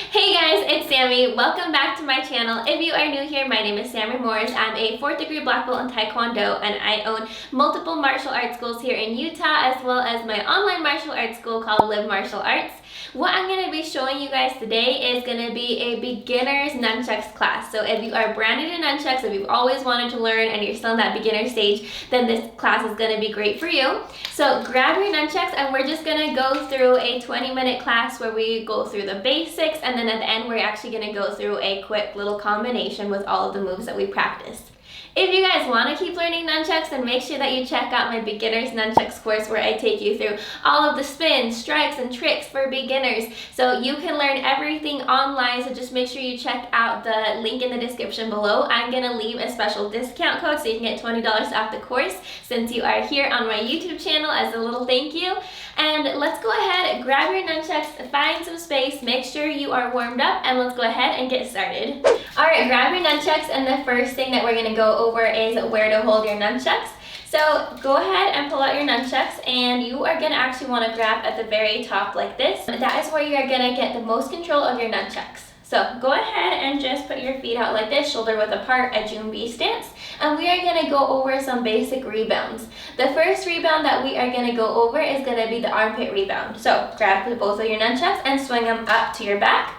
Hey guys, it's Sammy. Welcome back to my channel. If you are new here, my name is Samery Morris. I'm a 4th degree black belt in Taekwondo, and I own multiple martial arts schools here in Utah, as well as my online martial arts school called Live Martial Arts. What I'm going to be showing you guys today is going to be a beginner's nunchucks class. So if you are brand new to nunchucks, if you've always wanted to learn and you're still in that beginner stage, then this class is going to be great for you. So grab your nunchucks and we're just going to go through a 20-minute class where we go through the basics, and then at the end we're actually going to go through a quick little combination with all of the moves that we practiced. If you guys want to keep learning nunchucks, then make sure that you check out my beginner's nunchucks course where I take you through all of the spins, strikes, and tricks for beginners. So you can learn everything online, so just make sure you check out the link in the description below. I'm going to leave a special discount code so you can get $20 off the course since you are here on my YouTube channel as a little thank you. And let's go ahead, grab your nunchucks, find some space, make sure you are warmed up, and let's go ahead and get started. Alright, grab your nunchucks, and the first thing that we're going to go over is where to hold your nunchucks. So go ahead and pull out your nunchucks, and you are going to actually want to grab at the very top like this. That is where you are going to get the most control of your nunchucks. So go ahead and just put your feet out like this, shoulder width apart, a Jumbi stance, and we are going to go over some basic rebounds. The first rebound that we are going to go over is going to be the armpit rebound. So grab both of your nunchucks and swing them up to your back.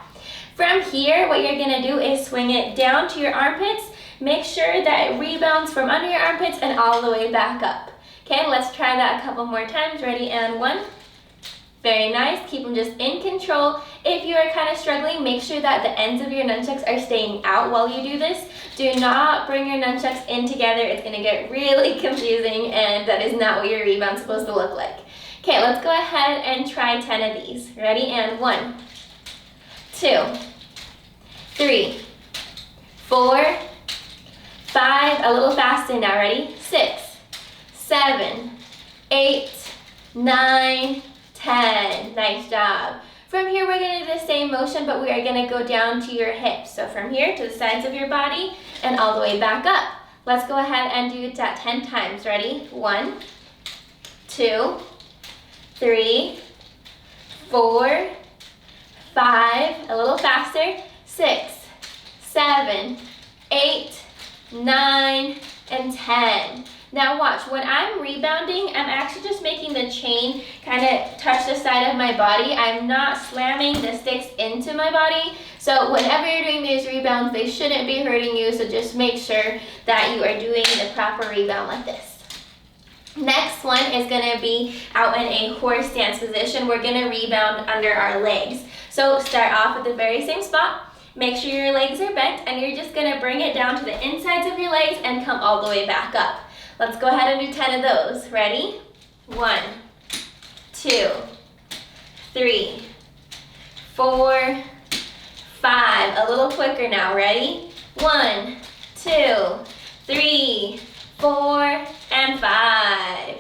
From here, what you're going to do is swing it down to your armpits. Make sure that it rebounds from under your armpits and all the way back up. Okay, let's try that a couple more times. Ready, and one. Very nice. Keep them just in control. If you are kind of struggling, make sure that the ends of your nunchucks are staying out while you do this. Do not bring your nunchucks in together. It's going to get really confusing, and that is not what your rebound's supposed to look like. Okay, let's go ahead and try 10 of these. Ready, and 1, 2, 3, 4, 5, a little faster now, ready? 6, 7, 8, 9, 10. Nice job. From here, we're going to do the same motion, but we are going to go down to your hips. So from here to the sides of your body and all the way back up. Let's go ahead and do that 10 times. Ready? 1, 2, 3, 4, 5, a little faster, 6, 7, 8, 9, and 10. Now watch, when I'm rebounding, I'm actually just making the chain kind of touch the side of my body. I'm not slamming the sticks into my body. So whenever you're doing these rebounds, they shouldn't be hurting you. So just make sure that you are doing the proper rebound like this. Next one is going to be out in a horse stance position. We're going to rebound under our legs. So start off at the very same spot. Make sure your legs are bent, and you're just going to bring it down to the insides of your legs and come all the way back up. Let's go ahead and do 10 of those. Ready? 1, 2, 3, 4, 5. A little quicker now. Ready? 1, 2, 3, 4, and 5.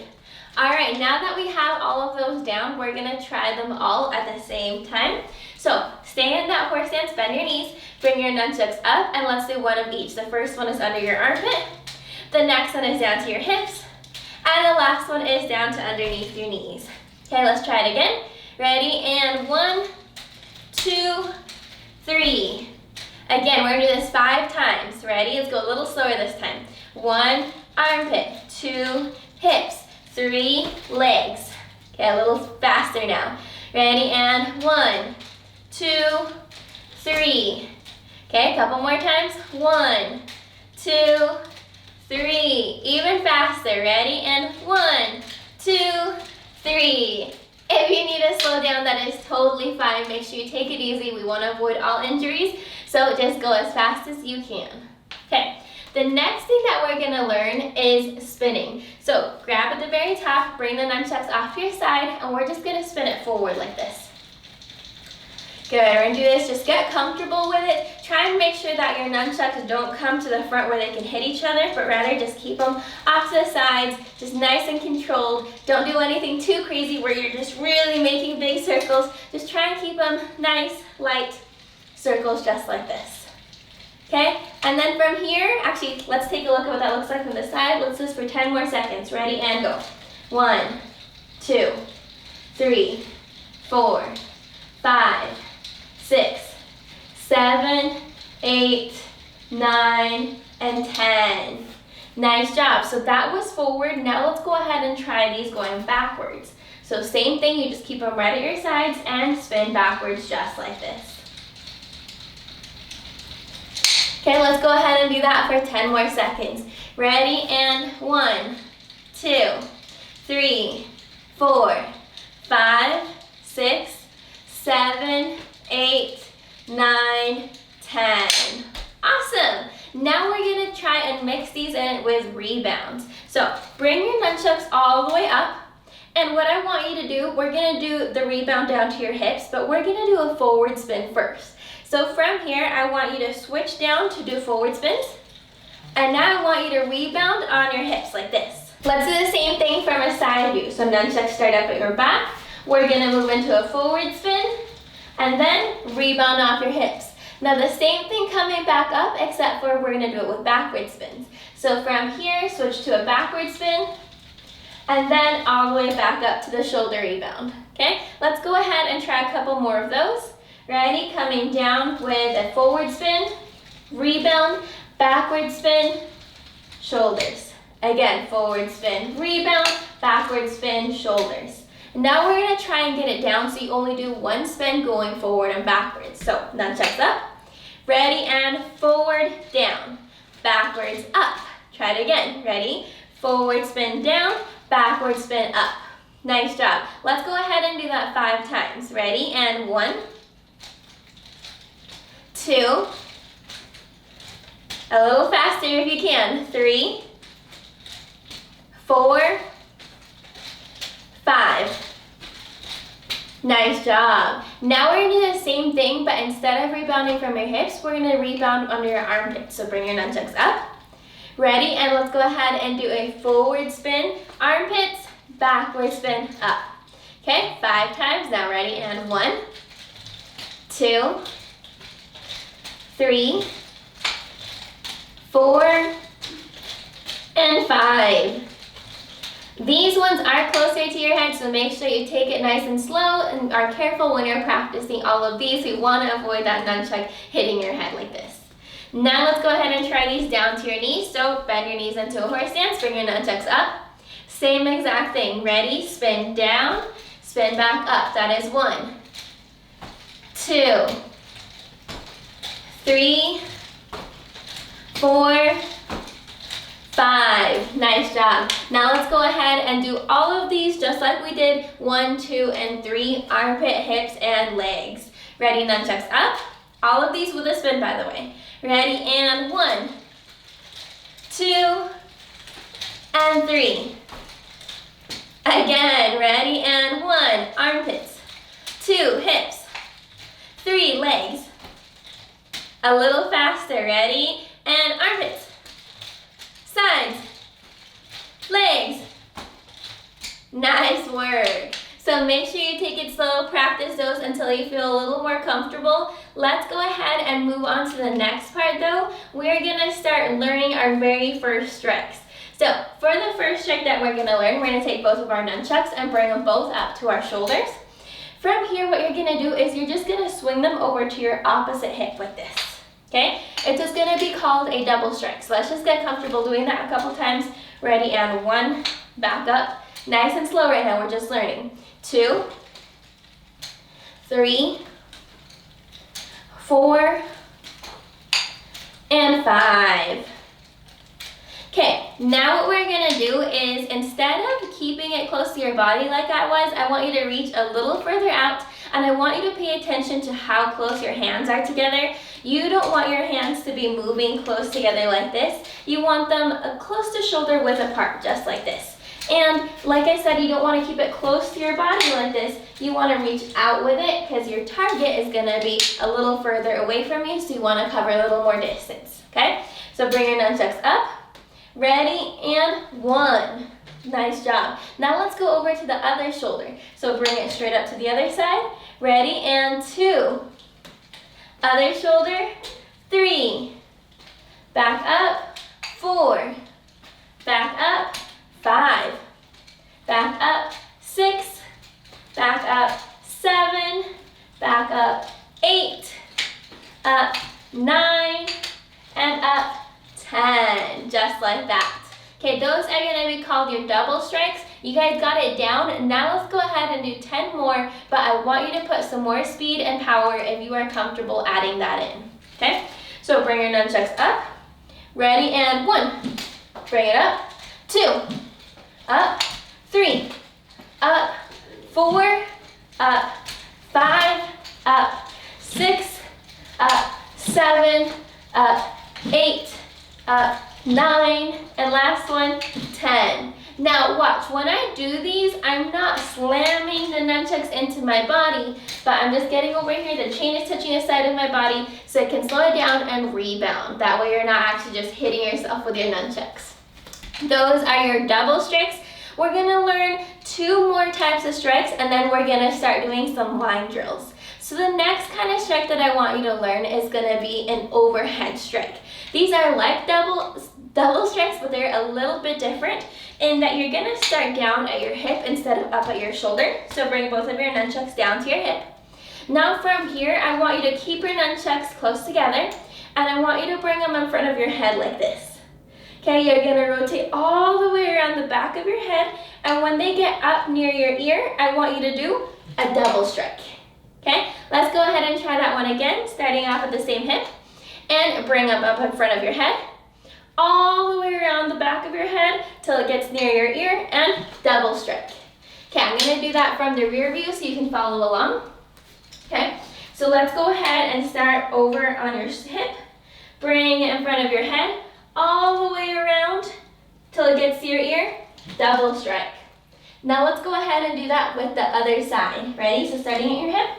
All right, now that we have all of those down, we're gonna try them all at the same time. So stay in that horse stance, bend your knees, bring your nunchucks up, and let's do one of each. The first one is under your armpit. The next one is down to your hips. And the last one is down to underneath your knees. Okay, let's try it again. Ready, and 1, 2, 3. Again, we're gonna do this 5 times. Ready? Let's go a little slower this time. 1, armpit, 2, hips, 3, legs. Okay, a little faster now. Ready, and 1, 2, 3. Okay, a couple more times. 1, 2, 3. Even faster. Ready, and 1, 2, 3. If you need to slow down, that is totally fine. Make sure you take it easy. We want to avoid all injuries, so just go as fast as you can. Okay. The next thing that we're going to learn is spinning. So grab at the very top, bring the nunchucks off to your side, and we're just going to spin it forward like this. Good, we're going to do this. Just get comfortable with it. Try and make sure that your nunchucks don't come to the front where they can hit each other, but rather just keep them off to the sides, just nice and controlled. Don't do anything too crazy where you're just really making big circles. Just try and keep them nice, light circles just like this. Okay, and then from here, actually, let's take a look at what that looks like from the side. Let's do this for 10 more seconds. Ready, and go. 1, 2, 3, 4, 5, 6, 7, 8, 9, and 10. Nice job. So that was forward. Now let's go ahead and try these going backwards. So same thing, you just keep them right at your sides and spin backwards just like this. Okay, let's go ahead and do that for 10 more seconds. Ready? And 1, 2, 3, 4, 5, 6, 7, 8, 9, 10. Awesome. Now we're going to try and mix these in with rebounds. So bring your nunchucks all the way up. And what I want you to do, we're going to do the rebound down to your hips, but we're going to do a forward spin first. So from here, I want you to switch down to do forward spins. And now I want you to rebound on your hips like this. Let's do the same thing from a side view. So nunchucks start up at your back. We're going to move into a forward spin and then rebound off your hips. Now the same thing coming back up, except for we're going to do it with backward spins. So from here, switch to a backward spin and then all the way back up to the shoulder rebound. Okay, let's go ahead and try a couple more of those. Ready? Coming down with a forward spin, rebound, backward spin, shoulders. Again, forward spin, rebound, backward spin, shoulders. Now we're going to try and get it down so you only do one spin going forward and backwards. So nunchucks up, ready, and forward, down, backwards, up. Try it again. Ready? Forward spin down, backward spin up. Nice job. Let's go ahead and do that 5 times. Ready? And 1, 2, a little faster if you can, 3, 4, 5. Nice job. Now we're going to do the same thing, but instead of rebounding from your hips, we're going to rebound under your armpits. So bring your nunchucks up. Ready? And let's go ahead and do a forward spin, armpits, backward spin, up. Okay, 5 times. Now ready? And 1, 2, 3, 4, and 5. These ones are closer to your head, so make sure you take it nice and slow and are careful when you're practicing all of these. You want to avoid that nunchuck hitting your head like this. Now let's go ahead and try these down to your knees. So bend your knees into a horse stance, bring your nunchucks up. Same exact thing. Ready? Spin down, spin back up. That is 1, 2, 3, 4, 5. Nice job. Now let's go ahead and do all of these just like we did 1, 2, and 3, armpit, hips, and legs. Ready? Nunchucks up. All of these with a spin, by the way. Ready? And 1, 2, and 3. Again, ready? And 1, armpits, 2, hips, 3, legs. A little faster. Ready? And armpits, sides, legs. Nice work. So make sure you take it slow, practice those until you feel a little more comfortable. Let's go ahead and move on to the next part though. We're gonna start learning our very first strikes. So for the first trick that we're gonna learn, we're gonna take both of our nunchucks and bring them both up to our shoulders. From here, what you're gonna do is you're just gonna swing them over to your opposite hip like this. Okay, it's just gonna be called a double strike. So let's just get comfortable doing that a couple times. Ready? And 1, back up. Nice and slow right now, we're just learning. 2, 3, 4, and 5. Okay, now what we're gonna do is instead of keeping it close to your body like I was, I want you to reach a little further out and I want you to pay attention to how close your hands are together. You don't want your hands to be moving close together like this. You want them close to shoulder width apart, just like this. And like I said, you don't want to keep it close to your body like this. You want to reach out with it because your target is going to be a little further away from you, so you want to cover a little more distance, okay? So bring your nunchucks up. Ready? And 1. Nice job. Now let's go over to the other shoulder. So bring it straight up to the other side. Ready? And 2. Other shoulder. 3. Back up. 4. Back up. 5. Back up. 6. Back up. 7. Back up. 8. up, 9, and up, 10, just like that. Okay, those are gonna be called your double strikes. You guys got it down. Now let's go ahead and do 10 more, but I want you to put some more speed and power if you are comfortable adding that in, okay? So bring your nunchucks up, ready, and 1, bring it up, 2, up, 3, up, 4, up, 5, up, 6, up, 7, up, 8, up, 9, and last one, 10. Now watch, when I do these, I'm not slamming the nunchucks into my body, but I'm just getting over here, the chain is touching the side of my body so it can slow it down and rebound. That way you're not actually just hitting yourself with your nunchucks. Those are your double strikes. We're gonna learn 2 more types of strikes and then we're gonna start doing some line drills. So the next kind of strike that I want you to learn is gonna be an overhead strike. These are like double strikes, but they're a little bit different in that you're gonna start down at your hip instead of up at your shoulder. So bring both of your nunchucks down to your hip. Now from here, I want you to keep your nunchucks close together and I want you to bring them in front of your head like this. Okay, you're gonna rotate all the way around the back of your head, and when they get up near your ear, I want you to do a double strike. Okay, let's go ahead and try that one again, starting off at the same hip, and bring them up in front of your head, all the way around the back of your head till it gets near your ear, and double strike. Okay, I'm gonna do that from the rear view so you can follow along. Okay, so let's go ahead and start over on your hip, bring it in front of your head, all the way around till it gets to your ear, double strike. Now let's go ahead and do that with the other side. Ready? So starting at your hip,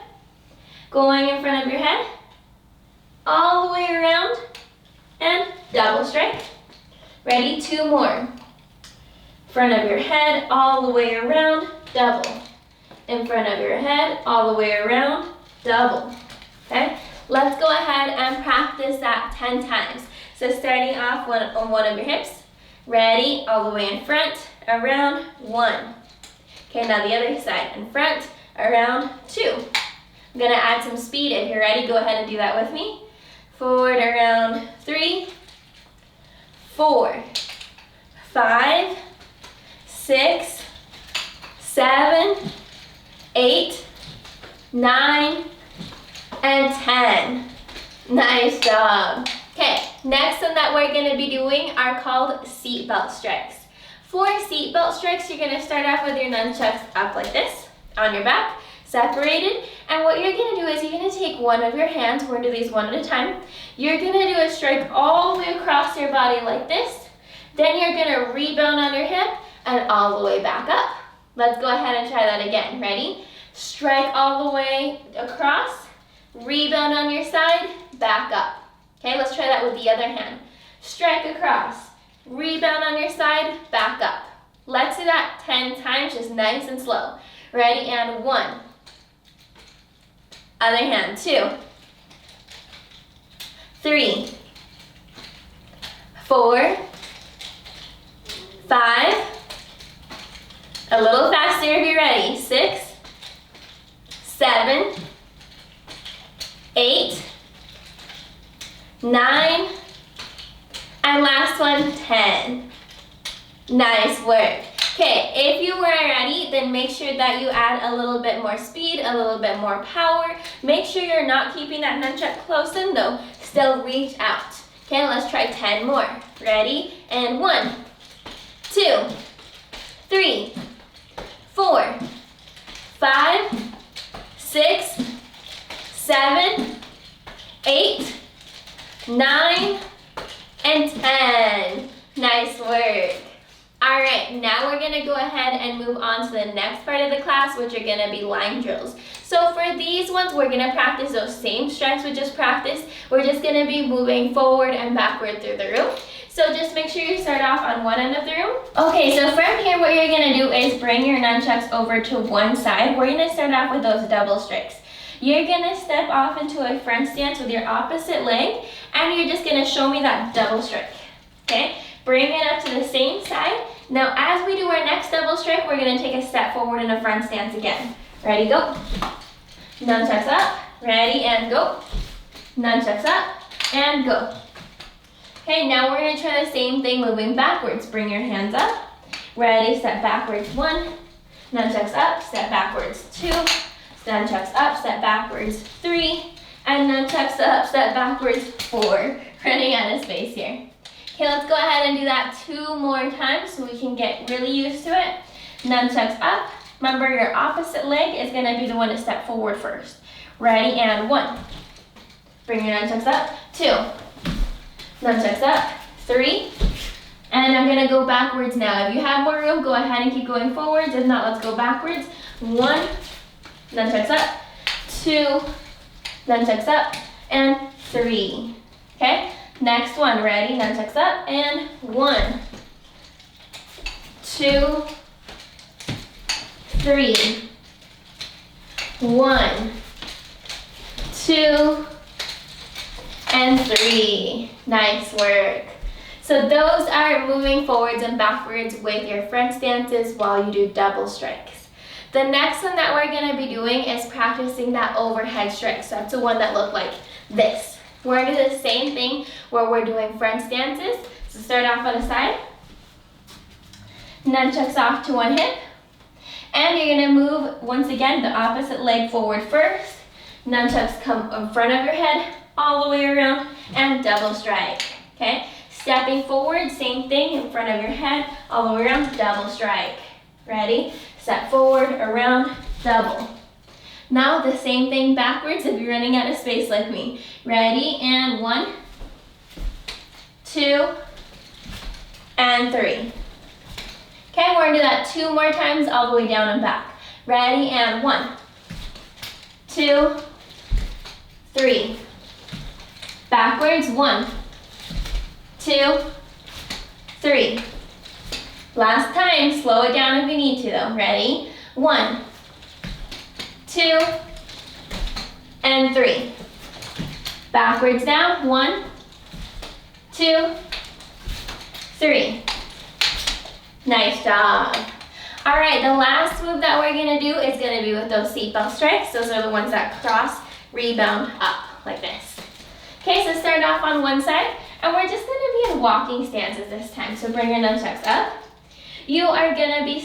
going in front of your head, all the way around, and double strike. Ready? 2 more. Front of your head, all the way around, double. In front of your head, all the way around, double. Okay? Let's go ahead and practice that 10 times. So starting off on one of your hips, ready, all the way in front, around, 1. Okay, now the other side, in front, around, 2. I'm gonna add some speed. If you're ready, go ahead and do that with me. Forward, around, 3, 4, 5, 6, 7, 8, 9, and 10. Nice job. Okay, next one that we're gonna be doing are called seatbelt strikes. For seatbelt strikes, you're gonna start off with your nunchucks up like this, on your back, separated. And what you're gonna do is you're gonna take one of your hands, we're gonna do these one at a time. You're gonna do a strike all the way across your body like this. Then you're gonna rebound on your hip and all the way back up. Let's go ahead and try that again. Ready? Strike all the way across, rebound on your side, back up. Okay, let's try that with the other hand. Strike across, rebound on your side, back up. Let's do that 10 times, just nice and slow. Ready, and 1. Other hand, 2. 3. 4. 5. A little faster if you're ready. 6. 7. 8. 9, and last one, 10. Nice work. Okay, if you weren't ready, then make sure that you add a little bit more speed, a little bit more power. Make sure you're not keeping that nunchuck close in though. Still reach out. Okay, let's try 10 more. Ready? And 1, 2, 3, 4, 5, 6, 7, 8, 9, and 10. Nice work. All right, now we're gonna go ahead and move on to the next part of the class, which are gonna be line drills. So for these ones, we're gonna practice those same strikes we just practiced. We're just gonna be moving forward and backward through the room. So just make sure you start off on one end of the room. Okay, so from here, what you're gonna do is bring your nunchucks over to one side. We're gonna start off with those double strikes. You're gonna step off into a front stance with your opposite leg, and you're just gonna show me that double strike, okay? Bring it up to the same side. Now, as we do our next double strike, we're gonna take a step forward in a front stance again. Ready, go. Nunchucks up, ready, and go. Nunchucks up, and go. Okay, now we're gonna try the same thing moving backwards. Bring your hands up. Ready, step backwards, 1. Nunchucks up, step backwards, 2. Nunchucks up, step backwards, 3. And nunchucks up, step backwards, 4. Running out of space here. Okay, let's go ahead and do that 2 more times so we can get really used to it. Nunchucks up. Remember, your opposite leg is gonna be the one to step forward first. Ready, and 1. Bring your nunchucks up, 2. Nunchucks up, 3. And I'm gonna go backwards now. If you have more room, go ahead and keep going forwards. If not, let's go backwards. 1, nunchucks up, 2, nunchucks up, and 3. Okay, next one, ready? Nunchucks up, and 1, 2, 3. 1, 2, and 3. Nice work. So those are moving forwards and backwards with your front stances while you do double strikes. The next one that we're gonna be doing is practicing that overhead strike. So that's the one that looked like this. We're gonna do the same thing where we're doing front stances. So start off on the side. Nunchucks off to one hip. And you're gonna move, once again, the opposite leg forward first. Nunchucks come in front of your head, all the way around, and double strike, okay? Stepping forward, same thing, in front of your head, all the way around, double strike. Ready? Step forward, around, double. Now the same thing backwards if you're running out of space like me. Ready? And 1, 2, and 3. Okay, we're gonna do that 2 more times all the way down and back. Ready? And 1, 2, 3. Backwards, 1, 2, 3. Last time, slow it down if you need to though. Ready? 1, 2, and 3. Backwards now, 1, 2, 3. Nice job. All right, the last move that we're gonna do is gonna be with those seatbelt strikes. Those are the ones that cross, rebound, up, like this. Okay, so start off on one side, and we're just gonna be in walking stances this time. So bring your nunchucks up. You're gonna be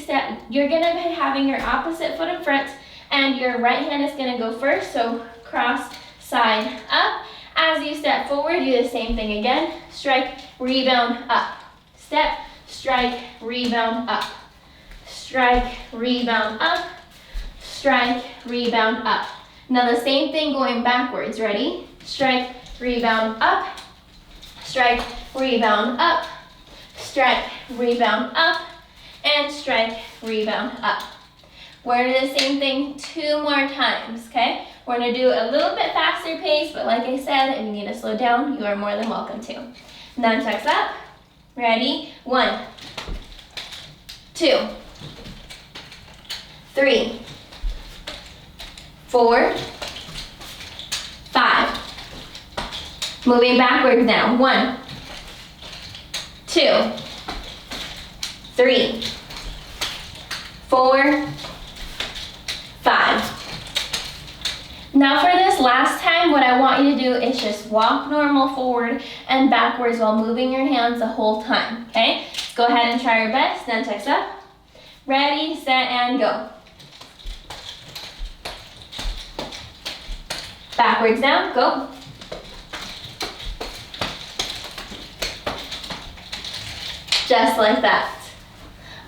having your opposite foot in front, and your right hand is gonna go first, so cross, side, up. As you step forward, do the same thing again. Strike, rebound, up. Step, strike, rebound, up. Strike, rebound, up. Strike, rebound, up. Now the same thing going backwards. Ready? Strike, rebound, up. Strike, rebound, up. Strike, rebound, up. And strike, rebound, up. We're gonna do the same thing 2 more times, okay? We're gonna do a little bit faster pace, but like I said, if you need to slow down, you are more than welcome to. Nunchucks up. Ready? 1, 2, 3, 4, 5. Moving backwards now. 1, 2, 3, 4, 5. Now for this last time, what I want you to do is just walk normal forward and backwards while moving your hands the whole time, okay? Go ahead and try your best. Nunchucks up. Ready, set, and go. Backwards now, go. Just like that.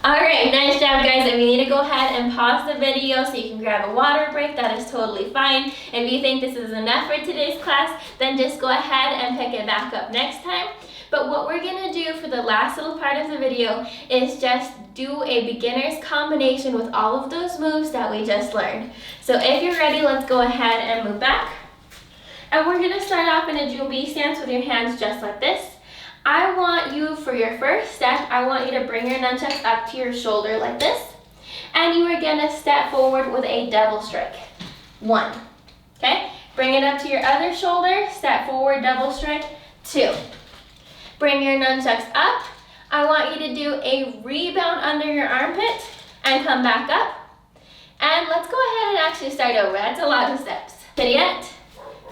All right, nice job, guys. If you need to go ahead and pause the video so you can grab a water break, that is totally fine. If you think this is enough for today's class, then just go ahead and pick it back up next time. But what we're gonna do for the last little part of the video is just do a beginner's combination with all of those moves that we just learned. So if you're ready, let's go ahead and move back. And we're gonna start off in a Jumbi stance with your hands just like this. I want you, for your first step, I want you to bring your nunchucks up to your shoulder like this. And you are gonna step forward with a double strike. 1, okay? Bring it up to your other shoulder, step forward, double strike, 2. Bring your nunchucks up. I want you to do a rebound under your armpit and come back up. And let's go ahead and actually start over. That's a lot of steps. Piriet,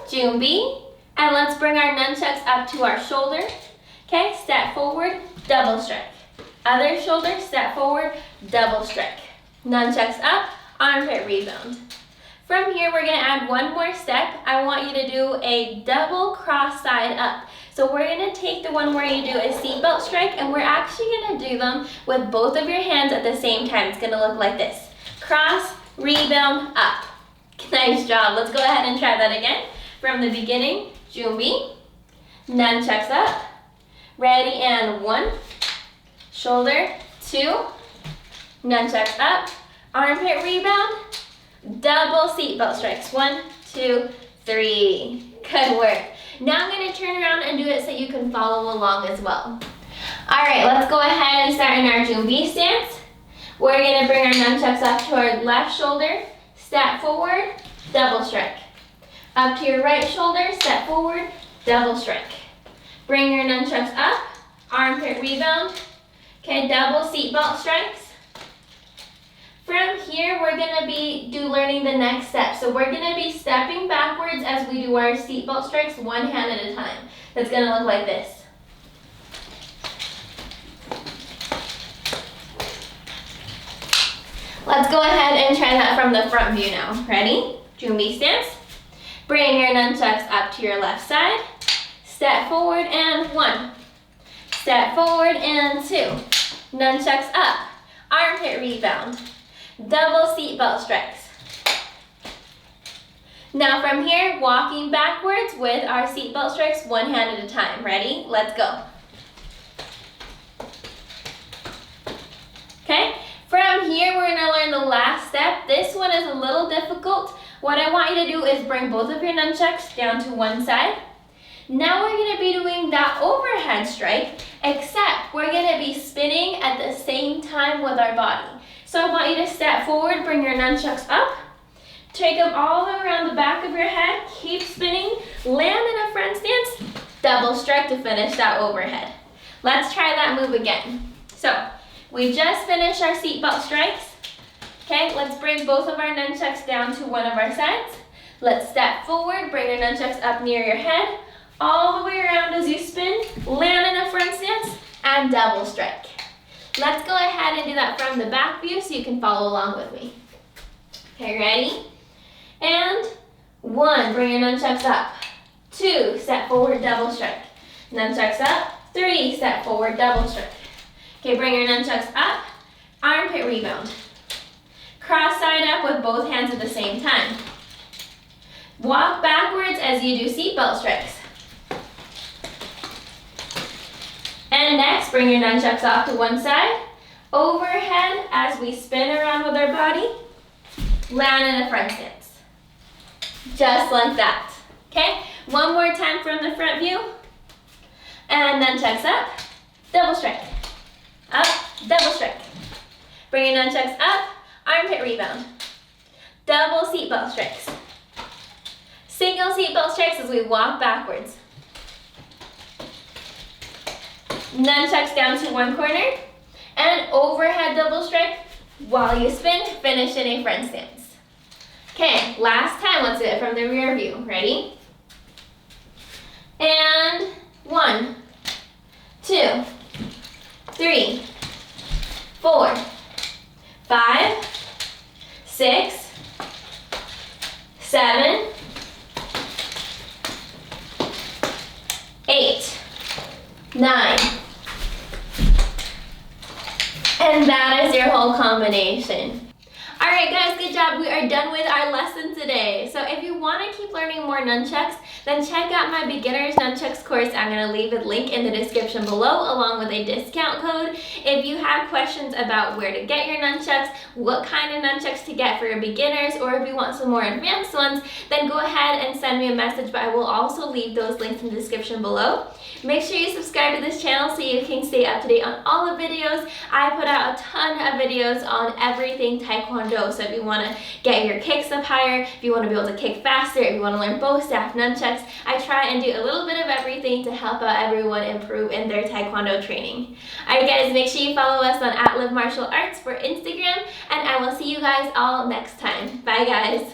Jumbi, And let's bring our nunchucks up to our shoulder. Okay, step forward, double strike. Other shoulder, step forward, double strike. Nunchucks up, armpit rebound. From here, we're gonna add one more step. I want you to do a double cross side up. So we're gonna take the one where you do a seatbelt strike, and we're actually gonna do them with both of your hands at the same time. It's gonna look like this. Cross, rebound, up. Nice job. Let's go ahead and try that again. From the beginning, Junbi. Nunchucks up. Ready, and 1. Shoulder, 2. Nunchucks up. Armpit rebound. Double seatbelt strikes. 1, 2, 3. Good work. Now I'm going to turn around and do it so you can follow along as well. Alright, let's go ahead and start in our Junbi stance. We're going to bring our nunchucks up to our left shoulder, step forward, double strike. Up to your right shoulder, step forward, double strike. Bring your nunchucks up, armpit rebound. Okay, double seatbelt strikes. From here, we're gonna be learning the next step. So we're gonna be stepping backwards as we do our seatbelt strikes, one hand at a time. That's gonna look like this. Let's go ahead and try that from the front view now. Ready? Junbi stance. Bring your nunchucks up to your left side. Step forward, and 1. Step forward, and 2. Nunchucks up. Armpit rebound. Double seatbelt strikes. Now from here, walking backwards with our seatbelt strikes, one hand at a time. Ready? Let's go. Okay, from here we're gonna learn the last step. This one is a little difficult. What I want you to do is bring both of your nunchucks down to one side. Now we're gonna be doing that overhead strike, except we're gonna be spinning at the same time with our body. So I want you to step forward, bring your nunchucks up, take them all the way around the back of your head, keep spinning, land in a front stance, double strike to finish that overhead. Let's try that move again. So we just finished our seatbelt strikes. Okay, let's bring both of our nunchucks down to one of our sides. Let's step forward, bring your nunchucks up near your head, all the way around as you spin, land in a front stance, and double strike. Let's go ahead and do that from the back view so you can follow along with me. Okay, ready? And 1, bring your nunchucks up. 2, step forward, double strike. Nunchucks up. 3, step forward, double strike. Okay, bring your nunchucks up. Armpit rebound. Cross side up with both hands at the same time. Walk backwards as you do seatbelt strikes. And next, bring your nunchucks off to one side. Overhead as we spin around with our body. Land in a front stance. Just like that. Okay, one more time from the front view. And nunchucks up, double strike. Up, double strike. Bring your nunchucks up, armpit rebound. Double seatbelt strikes. Single seatbelt strikes as we walk backwards. Nunchucks down to one corner, and overhead double strike while you spin, finish in a front stance. Okay, last time, let's do it from the rear view. Ready? And 1, 2, 3, 4, 5, 6, 7, 8, 9. And that is your whole combination. Alright guys, good job. We are done with our lesson today. So if you want to keep learning more nunchucks, then check out my beginner's nunchucks course. I'm going to leave a link in the description below along with a discount code. If you have questions about where to get your nunchucks, what kind of nunchucks to get for your beginners, or if you want some more advanced ones, then go ahead and send me a message, but I will also leave those links in the description below. Make sure you subscribe to this channel so you can stay up to date on all the videos. I put out a ton of videos on everything Taekwondo, so if you want to get your kicks up higher, if you want to be able to kick faster, if you want to learn bow staff, nunchucks, I try and do a little bit of everything to help out everyone improve in their Taekwondo training. Alright guys, make sure you follow us on @LiveMartialArts for Instagram, and I will see you guys all next time. Bye guys!